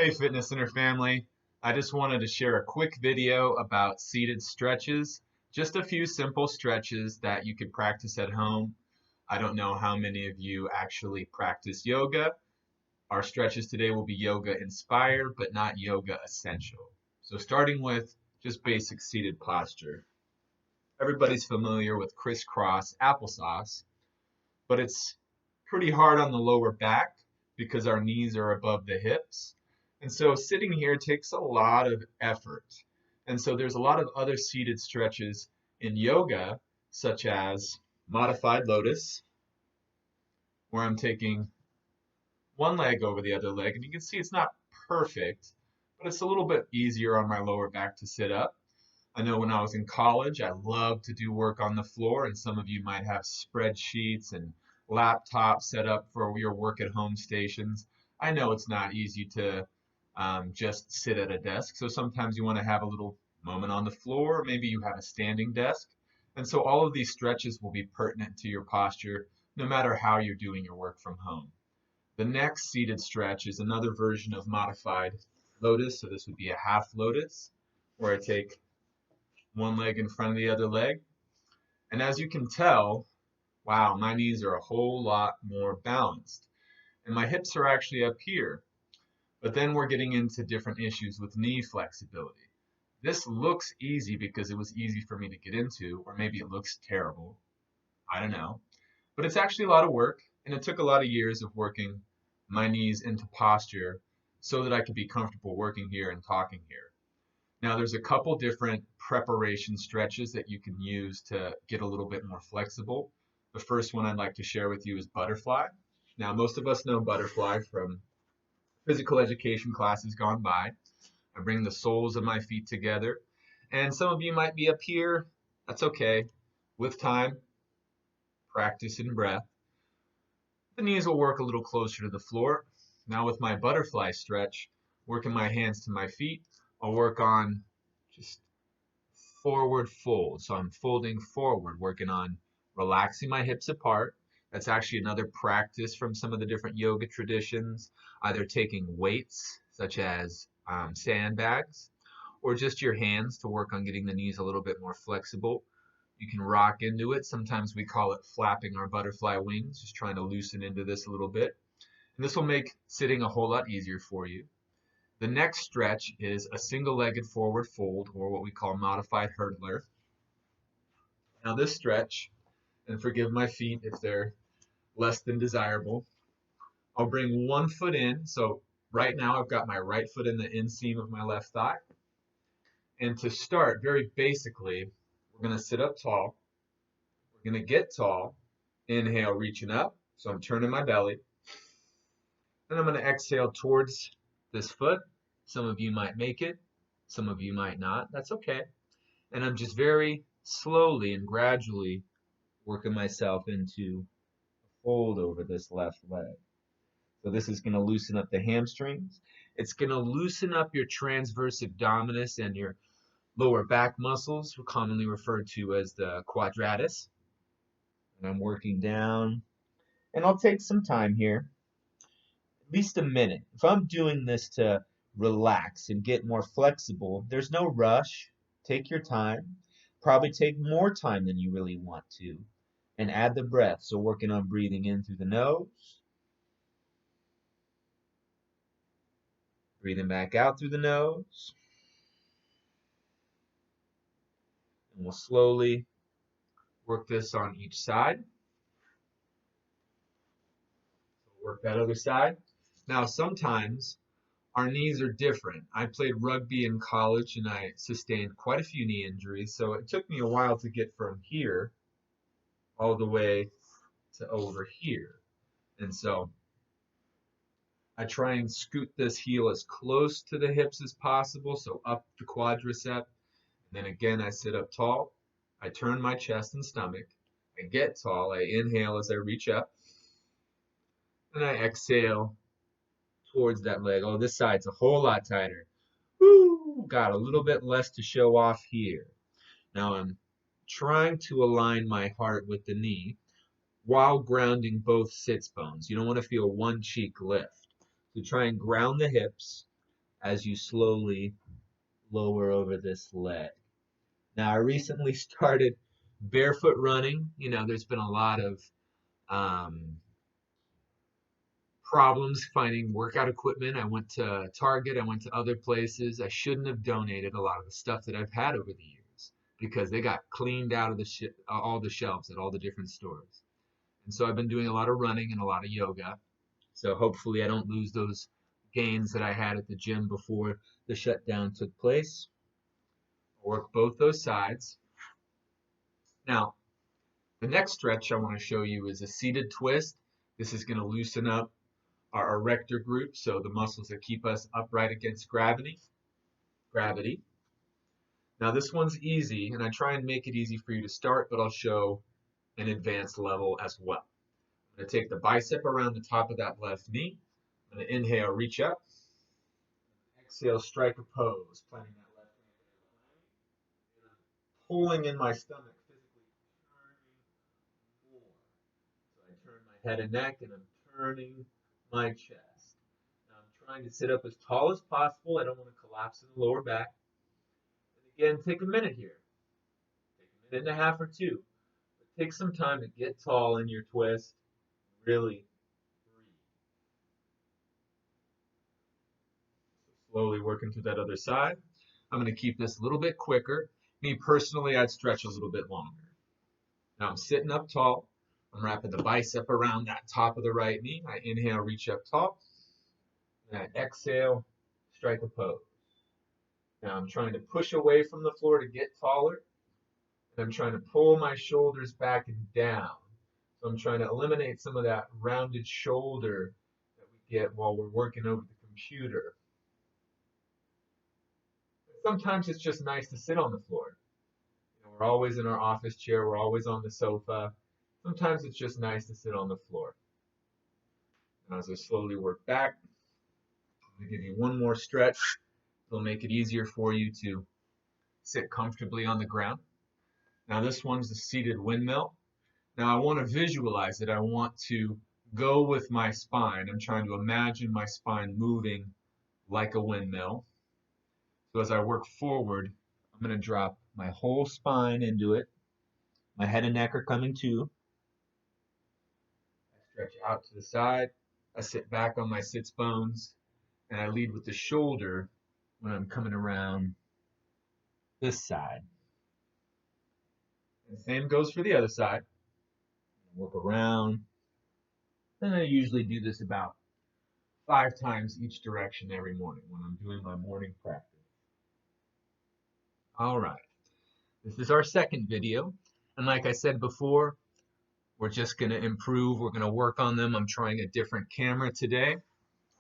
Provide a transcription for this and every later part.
Hey Fitness Center family, I just wanted to share a quick video about seated stretches. Just a few simple stretches that you could practice at home. I don't know how many of you actually practice yoga. Our stretches today will be yoga inspired, but not yoga essential. So starting with just basic seated posture. Everybody's familiar with crisscross applesauce, but it's pretty hard on the lower back because our knees are above the hips. And so sitting here takes a lot of effort. And so there's a lot of other seated stretches in yoga, such as modified lotus, where I'm taking one leg over the other leg. And you can see it's not perfect, but it's a little bit easier on my lower back to sit up. I know when I was in college, I loved to do work on the floor, and some of you might have spreadsheets and laptops set up for your work at home stations. I know it's not easy to just sit at a desk, so sometimes you want to have a little moment on the floor, or maybe you have a standing desk. And so all of these stretches will be pertinent to your posture, no matter how you're doing your work from home. The next seated stretch is another version of modified lotus, so this would be a half lotus, where I take one leg in front of the other leg. And as you can tell, wow, my knees are a whole lot more balanced. And my hips are actually up here. But then we're getting into different issues with knee flexibility. This looks easy because it was easy for me to get into, or maybe it looks terrible. I don't know. But it's actually a lot of work, and it took a lot of years of working my knees into posture so that I could be comfortable working here and talking here. Now, there's a couple different preparation stretches that you can use to get a little bit more flexible. The first one I'd like to share with you is butterfly. Now, most of us know butterfly from physical education classes gone by. I bring the soles of my feet together, and some of you might be up here. That's okay. With time, practice, and breath, the knees will work a little closer to the floor. Now, with my butterfly stretch, working my hands to my feet, I'll work on just forward fold. So I'm folding forward, working on relaxing my hips apart. That's actually another practice from some of the different yoga traditions, either taking weights such as sandbags or just your hands to work on getting the knees a little bit more flexible. You can rock into it. Sometimes we call it flapping our butterfly wings, just trying to loosen into this a little bit. And this will make sitting a whole lot easier for you. The next stretch is a single-legged forward fold, or what we call modified hurdler. Now this stretch, and forgive my feet if they're less than desirable, I'll bring one foot in. So right now I've got my right foot in the inseam of my left thigh. And to start, very basically, we're going to sit up tall. We're going to get tall. Inhale, reaching up. So I'm turning my belly. And I'm going to exhale towards this foot. Some of you might make it, some of you might not. That's okay. And I'm just very slowly and gradually working myself into a fold over this left leg. So this is going to loosen up the hamstrings. It's going to loosen up your transverse abdominis and your lower back muscles, commonly referred to as the quadratus. And I'm working down. And I'll take some time here, at least a minute. If I'm doing this to relax and get more flexible, there's no rush. Take your time. Probably take more time than you really want to. And add the breath. So working on breathing in through the nose. Breathing back out through the nose. And we'll slowly work this on each side. Work that other side. Now sometimes our knees are different. I played rugby in college and I sustained quite a few knee injuries, so it took me a while to get from here all the way to over here. And so I try and scoot this heel as close to the hips as possible, so up the quadricep. And then again, I sit up tall. I turn my chest and stomach. I get tall. I inhale as I reach up. And I exhale towards that leg. Oh, this side's a whole lot tighter. Woo! Got a little bit less to show off here. Now I'm trying to align my heart with the knee while grounding both sits bones. You don't want to feel one cheek lift. So try and ground the hips, as you slowly lower over this leg. Now, I recently started barefoot running. You know, there's been a lot of um, problems finding workout equipment. I went to Target, I went to other places. I shouldn't have donated a lot of the stuff that I've had over the years because they got cleaned out of all the shelves at all the different stores. And so I've been doing a lot of running and a lot of yoga. So hopefully I don't lose those gains that I had at the gym before the shutdown took place. I'll work both those sides. Now, the next stretch I want to show you is a seated twist. This is going to loosen up our erector group, so the muscles that keep us upright against gravity. Now this one's easy, and I try and make it easy for you to start, but I'll show an advanced level as well. I'm going to take the bicep around the top of that left knee. I'm going to inhale, reach up. Exhale, strike a pose, planting that left hand behind me. And I'm pulling in my stomach, physically turning more. So I turn my head and neck, and I'm turning my chest. Now I'm trying to sit up as tall as possible. I don't want to collapse in the lower back. And again, take a minute here. Take a minute and a half or two. But take some time to get tall in your twist. Really breathe. So slowly working through that other side. I'm going to keep this a little bit quicker. Me personally, I'd stretch a little bit longer. Now I'm sitting up tall. I'm wrapping the bicep around that top of the right knee. I inhale, reach up tall. And I exhale, strike a pose. Now I'm trying to push away from the floor to get taller. And I'm trying to pull my shoulders back and down. So I'm trying to eliminate some of that rounded shoulder that we get while we're working over the computer. Sometimes it's just nice to sit on the floor. You know, we're always in our office chair, we're always on the sofa. Sometimes it's just nice to sit on the floor. And as I slowly work back, I'm going to give you one more stretch. It'll make it easier for you to sit comfortably on the ground. Now this one's the seated windmill. Now I want to visualize it. I want to go with my spine. I'm trying to imagine my spine moving like a windmill. So as I work forward, I'm going to drop my whole spine into it. My head and neck are coming too. I stretch out to the side. I sit back on my sits bones. And I lead with the shoulder when I'm coming around this side. And the same goes for the other side. Work around. And I usually do this about 5 times each direction every morning when I'm doing my morning practice. All right. This is our second video. And like I said before, we're just going to improve. We're going to work on them. I'm trying a different camera today.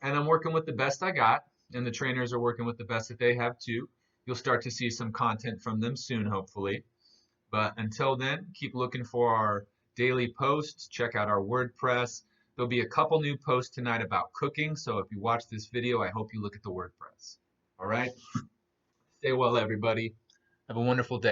And I'm working with the best I got. And the trainers are working with the best that they have too. You'll start to see some content from them soon, hopefully. But until then, keep looking for our daily posts. Check out our WordPress. There'll be a couple new posts tonight about cooking. So if you watch this video, I hope you look at the WordPress. All right? Stay well, everybody. Have a wonderful day.